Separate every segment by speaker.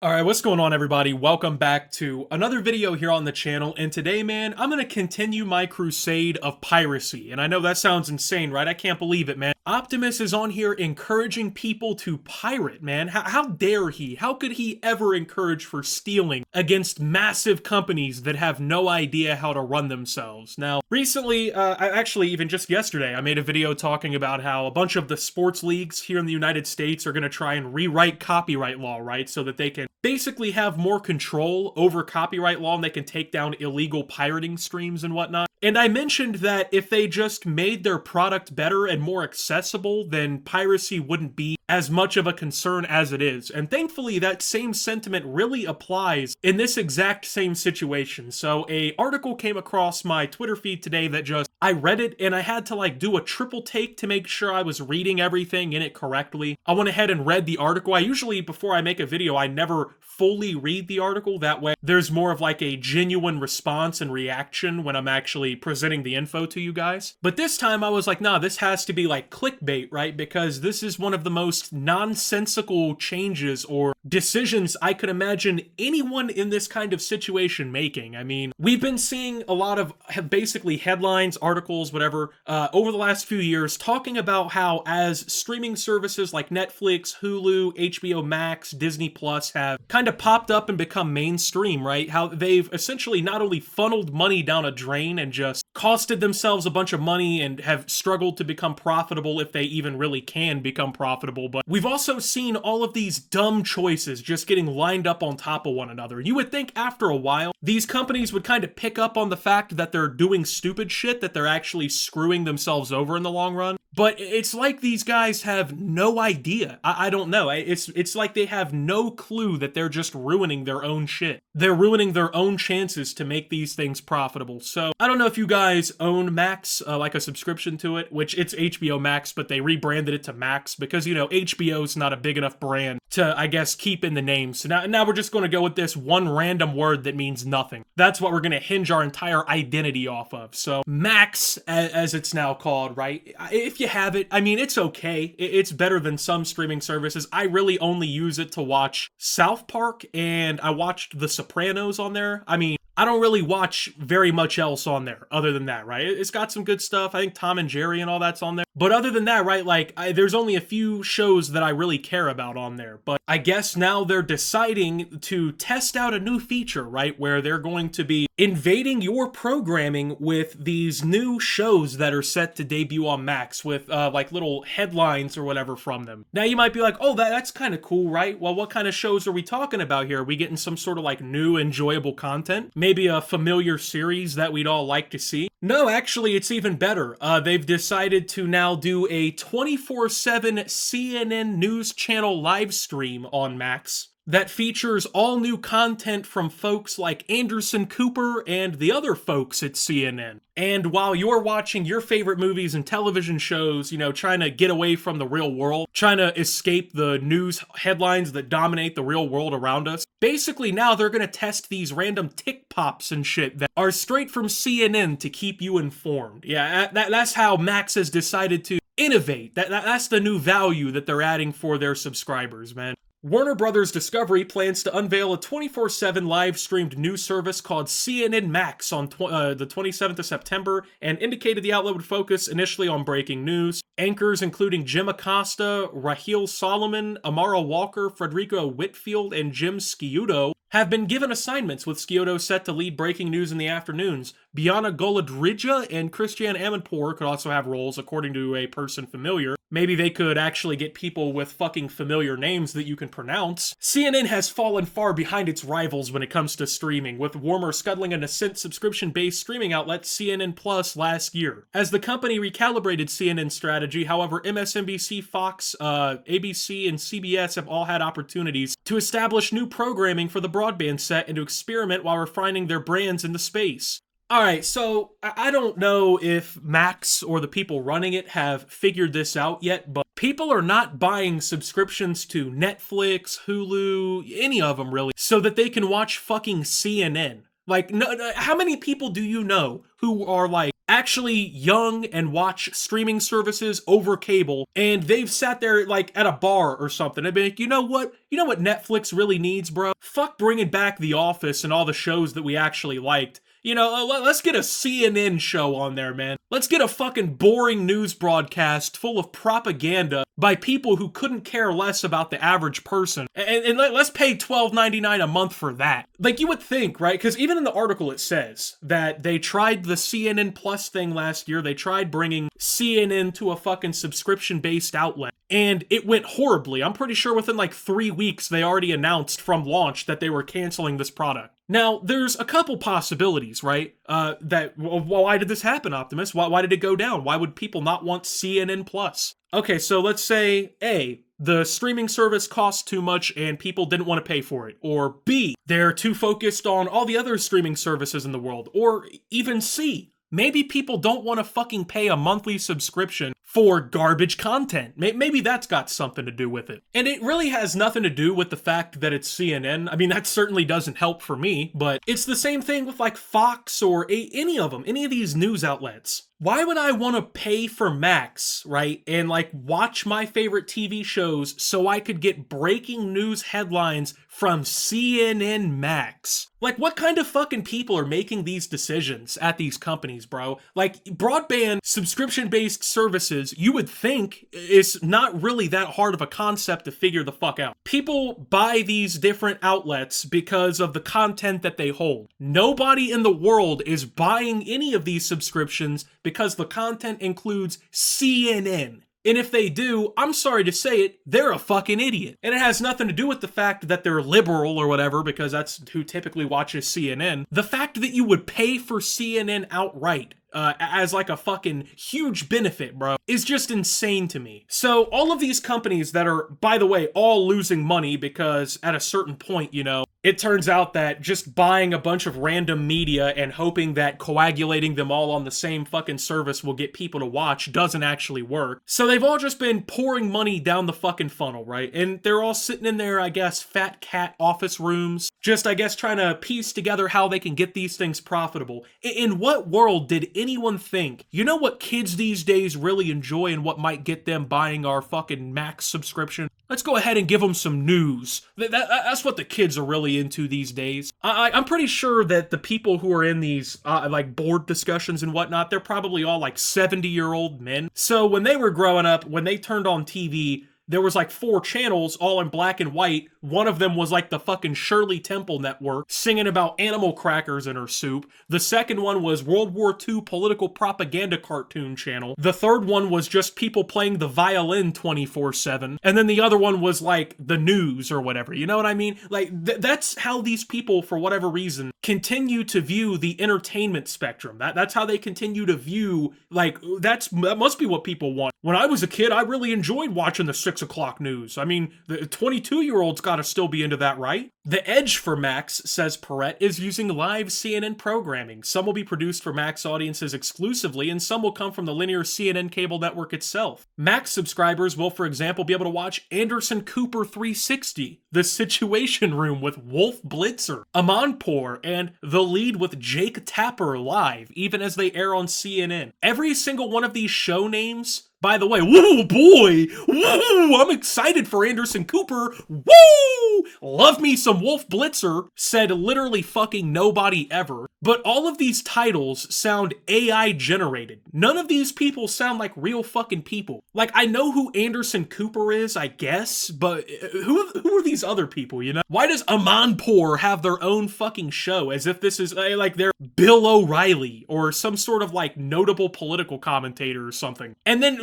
Speaker 1: Alright, what's going on everybody? Welcome back to another video here on the channel, and today, man, I'm gonna continue my crusade of piracy. And I know that sounds insane, right? I can't believe it, man. Optimus is on here encouraging people to pirate, man. How dare he? How could he ever encourage for stealing against massive companies that have no idea how to run themselves? Now, recently, even just yesterday, I made a video talking about how a bunch of the sports leagues here in the United States are gonna try and rewrite copyright law, right? So that they can basically have more control over copyright law and they can take down illegal pirating streams and whatnot. And I mentioned that if they just made their product better and more accessible, then piracy wouldn't be as much of a concern as it is. And thankfully, that same sentiment really applies in this exact same situation. So a article came across my Twitter feed today that I read it and I had to do a triple take to make sure I was reading everything in it correctly. I went ahead and read the article. I usually, before I make a video, I never fully read the article. That way there's more of a genuine response and reaction when I'm actually presenting the info to you guys. But this time I was like, nah, this has to be clickbait, right? Because this is one of the most nonsensical changes or decisions I could imagine anyone in this kind of situation making. I mean, we've been seeing a lot of basically headlines, articles, whatever, over the last few years talking about how as streaming services like Netflix, Hulu, HBO Max, Disney Plus have kind of popped up and become mainstream, right? How they've essentially not only funneled money down a drain and just costed themselves a bunch of money and have struggled to become profitable if they even really can become profitable, but we've also seen all of these dumb choices just getting lined up on top of one another. You would think after a while, these companies would kind of pick up on the fact that they're doing stupid shit, that they're actually screwing themselves over in the long run. But it's like these guys have no idea. I don't know. It's like they have no clue that they're just ruining their own shit. They're ruining their own chances to make these things profitable. So I don't know if you guys own Max, like a subscription to it, which it's HBO Max, but they rebranded it to Max because, you know, HBO's not a big enough brand to, I guess, keep in the name. So now we're just going to go with this one random word that means nothing. That's what we're going to hinge our entire identity off of. So Max, as it's now called, right? If you have it, I mean, it's okay. It's better than some streaming services. I really only use it to watch South Park, and I watched The Sopranos on there. I mean, I don't really watch very much else on there other than that, right? It's got some good stuff. I think Tom and Jerry and all that's on there. But other than that, right, there's only a few shows that I really care about on there. But I guess now they're deciding to test out a new feature, right, where they're going to be invading your programming with these new shows that are set to debut on Max with little headlines or whatever from them. Now you might be like, oh, that's kind of cool, right? Well, what kind of shows are we talking about here? Are we getting some sort of new enjoyable content? Maybe a familiar series that we'd all like to see? No, actually, it's even better. They've decided to now do a 24/7 CNN News Channel live stream on Max that features all new content from folks like Anderson Cooper and the other folks at CNN. And while you're watching your favorite movies and television shows, you know, trying to get away from the real world, trying to escape the news headlines that dominate the real world around us, basically now they're going to test these random tick pops and shit that are straight from CNN to keep you informed. Yeah, that's how Max has decided to innovate. That's the new value that they're adding for their subscribers, man. Warner Brothers Discovery plans to unveil a 24/7 live-streamed news service called CNN Max on the 27th of September and indicated the outlet would focus initially on breaking news. Anchors including Jim Acosta, Raheel Solomon, Amara Walker, Frederico Whitfield, and Jim Sciutto have been given assignments, with Sciutto set to lead breaking news in the afternoons. Biana Golodrija and Christiane Amanpour could also have roles, according to a person familiar. Maybe they could actually get people with fucking familiar names that you can pronounce. CNN has fallen far behind its rivals when it comes to streaming, with Warner scuttling a nascent subscription-based streaming outlet, CNN Plus, last year. As the company recalibrated CNN's strategy, however, MSNBC, Fox, ABC, and CBS have all had opportunities to establish new programming for the broadband set and to experiment while refining their brands in the space. Alright, so I don't know if Max or the people running it have figured this out yet, but people are not buying subscriptions to Netflix, Hulu, any of them really, so that they can watch fucking CNN. No, how many people do you know who are actually young and watch streaming services over cable, and they've sat there like at a bar or something and be like, you know what Netflix really needs, bro? Fuck bringing back The Office and all the shows that we actually liked. You know, let's get a CNN show on there, man. Let's get a fucking boring news broadcast full of propaganda by people who couldn't care less about the average person. And let's pay $12.99 a month for that. Like, you would think, right? Because even in the article it says that they tried the CNN Plus thing last year. They tried bringing CNN to a fucking subscription-based outlet. And it went horribly. I'm pretty sure within like 3 weeks they already announced from launch that they were canceling this product. Now, there's a couple possibilities, right? Why did this happen, Optimus? Why did it go down? Why would people not want CNN Plus? Okay, so let's say A, the streaming service costs too much and people didn't want to pay for it. Or B, they're too focused on all the other streaming services in the world. Or even C, maybe people don't want to fucking pay a monthly subscription for garbage content. Maybe that's got something to do with it. And it really has nothing to do with the fact that it's CNN. I mean, that certainly doesn't help for me, but it's the same thing with like Fox or any of them, any of these news outlets. Why would I want to pay for Max, right, and like watch my favorite TV shows so I could get breaking news headlines from CNN Max? Like, what kind of fucking people are making these decisions at these companies, bro? Like, broadband subscription-based services, you would think is not really that hard of a concept to figure the fuck out. People buy these different outlets because of the content that they hold. Nobody in the world is buying any of these subscriptions because the content includes CNN. And if they do, I'm sorry to say it, they're a fucking idiot. And it has nothing to do with the fact that they're liberal or whatever, because that's who typically watches CNN. The fact that you would pay for CNN outright as like a fucking huge benefit, bro, is just insane to me. So all of these companies that are, by the way, all losing money because at a certain point, you know, it turns out that just buying a bunch of random media and hoping that coagulating them all on the same fucking service will get people to watch doesn't actually work. So they've all just been pouring money down the fucking funnel, right? And they're all sitting in their, I guess, fat cat office rooms, just, I guess, trying to piece together how they can get these things profitable. In what world did anyone think, you know what kids these days really enjoy and what might get them buying our fucking Max subscription? Let's go ahead and give them some news. That's what the kids are really into these days. I'm pretty sure that the people who are in these like board discussions and whatnot, they're probably all like 70-year-old men. So when they were growing up, when they turned on TV, there was like 4 channels all in black and white. One of them was like the fucking Shirley Temple Network singing about animal crackers in her soup. The second one was World War II political propaganda cartoon channel. The third one was just people playing the violin 24/7. And then the other one was like the news or whatever. You know what I mean? Like that's how these people, for whatever reason, continue to view the entertainment spectrum. That's how they continue to view, like, that must be what people want. When I was a kid, I really enjoyed watching the 6 o'clock news. I mean, the 22-year-olds gotta still be into that, right? The edge for Max, says Perrette, is using live CNN programming. Some will be produced for Max audiences exclusively, and some will come from the linear CNN cable network itself. Max subscribers will, for example, be able to watch Anderson Cooper 360, The Situation Room with Wolf Blitzer, Amanpour, and The Lead with Jake Tapper live, even as they air on CNN. Every single one of these show names, by the way, woo boy, woo, I'm excited for Anderson Cooper, woo, love me some Wolf Blitzer, said literally fucking nobody ever. But all of these titles sound AI generated. None of these people sound like real fucking people. Like, I know who Anderson Cooper is, I guess, but who are these other people, you know? Why does Amanpour have their own fucking show as if this is like they're Bill O'Reilly or some sort of like notable political commentator or something? And then,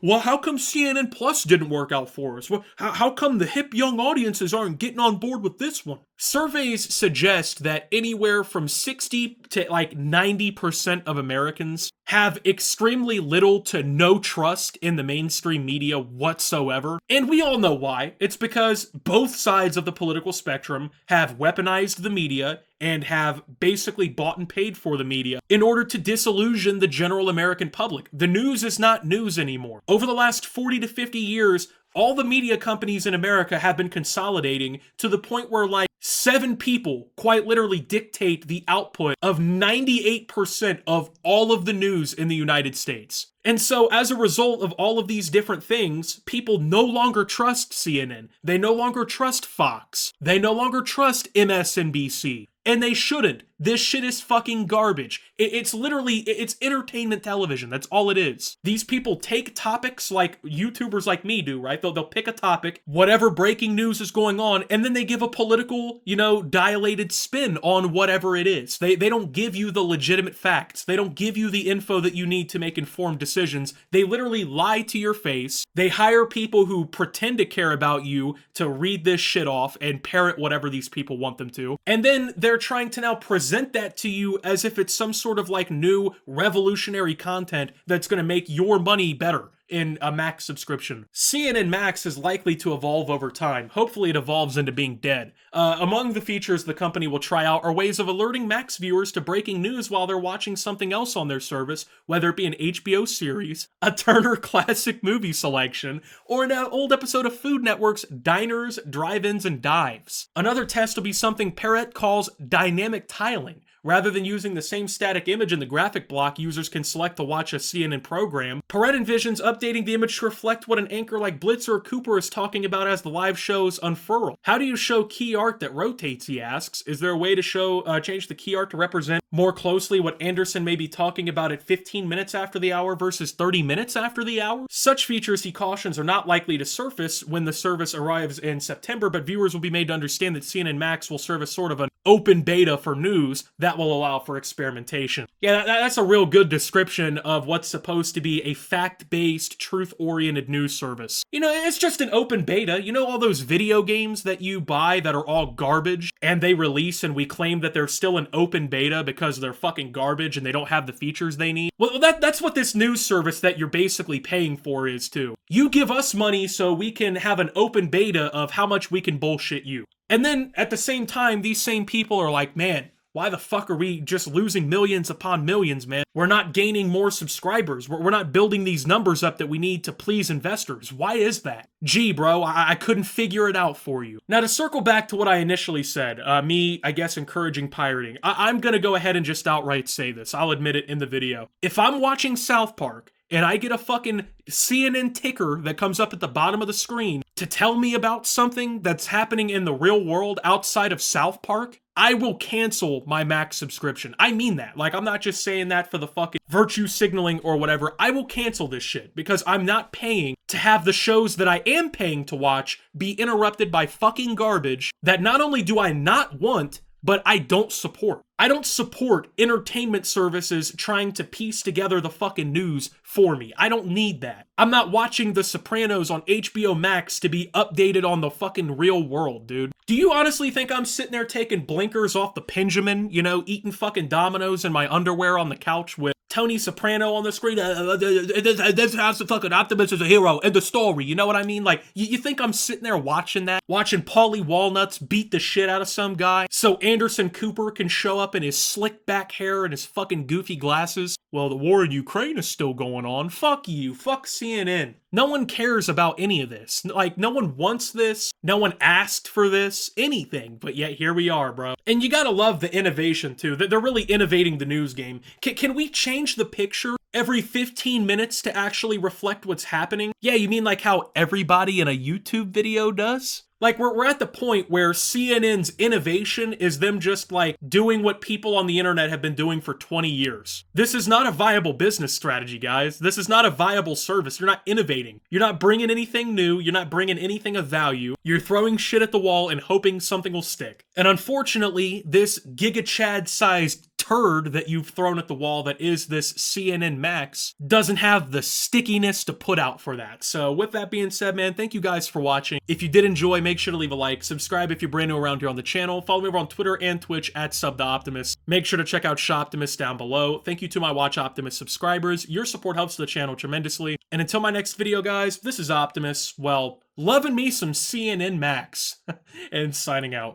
Speaker 1: well, how come CNN Plus didn't work out for us? Well, how come the hip young audiences aren't getting on board with this one? Surveys suggest that anywhere from 60 to like 90% of Americans have extremely little to no trust in the mainstream media whatsoever. And we all know why. It's because both sides of the political spectrum have weaponized the media and have basically bought and paid for the media in order to disillusion the general American public. The news is not news anymore. Over the last 40 to 50 years, All the media companies in America have been consolidating to the point where like 7 people quite literally dictate the output of 98% of all of the news in the United States. And so as a result of all of these different things, people no longer trust CNN. They no longer trust Fox. They no longer trust MSNBC. And they shouldn't. This shit is fucking garbage. It's literally, it's entertainment television. That's all it is. These people take topics like YouTubers like me do, right? They'll pick a topic, whatever breaking news is going on, and then they give a political, dilated spin on whatever it is. They don't give you the legitimate facts. They don't give you the info that you need to make informed decisions. They literally lie to your face. They hire people who pretend to care about you to read this shit off and parrot whatever these people want them to. And then they're trying to now present that to you as if it's some sort of like new revolutionary content that's going to make your money better in a Max subscription. CNN Max is likely to evolve over time. Hopefully it evolves into being dead. Among the features the company will try out are ways of alerting Max viewers to breaking news while they're watching something else on their service, whether it be an HBO series, a Turner Classic Movie selection, or an old episode of Food Network's Diners, Drive-Ins, and Dives. Another test will be something Parrot calls dynamic tiling. Rather than using the same static image in the graphic block users can select to watch a CNN program, Perret envisions updating the image to reflect what an anchor like Blitzer or Cooper is talking about as the live shows unfurl. How do you show key art that rotates, he asks. Is there a way to change the key art to represent more closely what Anderson may be talking about at 15 minutes after the hour versus 30 minutes after the hour? Such features, he cautions, are not likely to surface when the service arrives in September, but viewers will be made to understand that CNN Max will serve as sort of an open beta for news that will allow for experimentation. Yeah, that's a real good description of what's supposed to be a fact-based, truth-oriented news service. It's just an open beta. All those video games that you buy that are all garbage and they release and we claim that they're still an open beta because they're fucking garbage and they don't have the features they need? Well, that's what this news service that you're basically paying for is too. You give us money so we can have an open beta of how much we can bullshit you. And then at the same time, these same people are like, man, why the fuck are we just losing millions upon millions, man? We're not gaining more subscribers. We're not building these numbers up that we need to please investors. Why is that? Gee, bro, I couldn't figure it out for you. Now, to circle back to what I initially said, me, I guess, encouraging pirating, I'm gonna go ahead and just outright say this. I'll admit it in the video. If I'm watching South Park, and I get a fucking CNN ticker that comes up at the bottom of the screen to tell me about something that's happening in the real world outside of South Park, I will cancel my Max subscription. I mean that. Like, I'm not just saying that for the fucking virtue signaling or whatever. I will cancel this shit because I'm not paying to have the shows that I am paying to watch be interrupted by fucking garbage that not only do I not want, but I don't support. I don't support entertainment services trying to piece together the fucking news for me. I don't need that. I'm not watching The Sopranos on HBO Max to be updated on the fucking real world, dude. Do you honestly think I'm sitting there taking blinkers off the Pendulum, eating fucking Dominoes in my underwear on the couch with Tony Soprano on the screen? This has the fucking Optimus is a hero in the story, you know what I mean? Like, you think I'm sitting there watching that? Watching Paulie Walnuts beat the shit out of some guy so Anderson Cooper can show up in his slick back hair and his fucking goofy glasses? Well, the war in Ukraine is still going on. Fuck you. Fuck CNN. No one cares about any of this. Like, no one wants this. No one asked for this. Anything. But yet, here we are, bro. And you gotta love the innovation, too. They're really innovating the news game. Can we change the picture every 15 minutes to actually reflect what's happening? Yeah, you mean like how everybody in a YouTube video does? Like, we're at the point where CNN's innovation is them just, like, doing what people on the internet have been doing for 20 years. This is not a viable business strategy, guys. This is not a viable service. You're not innovating. You're not bringing anything new. You're not bringing anything of value. You're throwing shit at the wall and hoping something will stick. And unfortunately, this Giga Chad-sized turd that you've thrown at the wall that is this CNN Max doesn't have the stickiness to put out for that. So with that being said, man, thank you guys for watching. If you did enjoy, make sure to leave a like, subscribe if you're brand new around here on the channel, follow me over on Twitter and Twitch at SubTheOptimus. Make sure to check out Shoptimus down below. Thank you to my Watch Optimus subscribers. Your support helps the channel tremendously. And until my next video, guys, this is Optimus, well, loving me some CNN Max, and signing out.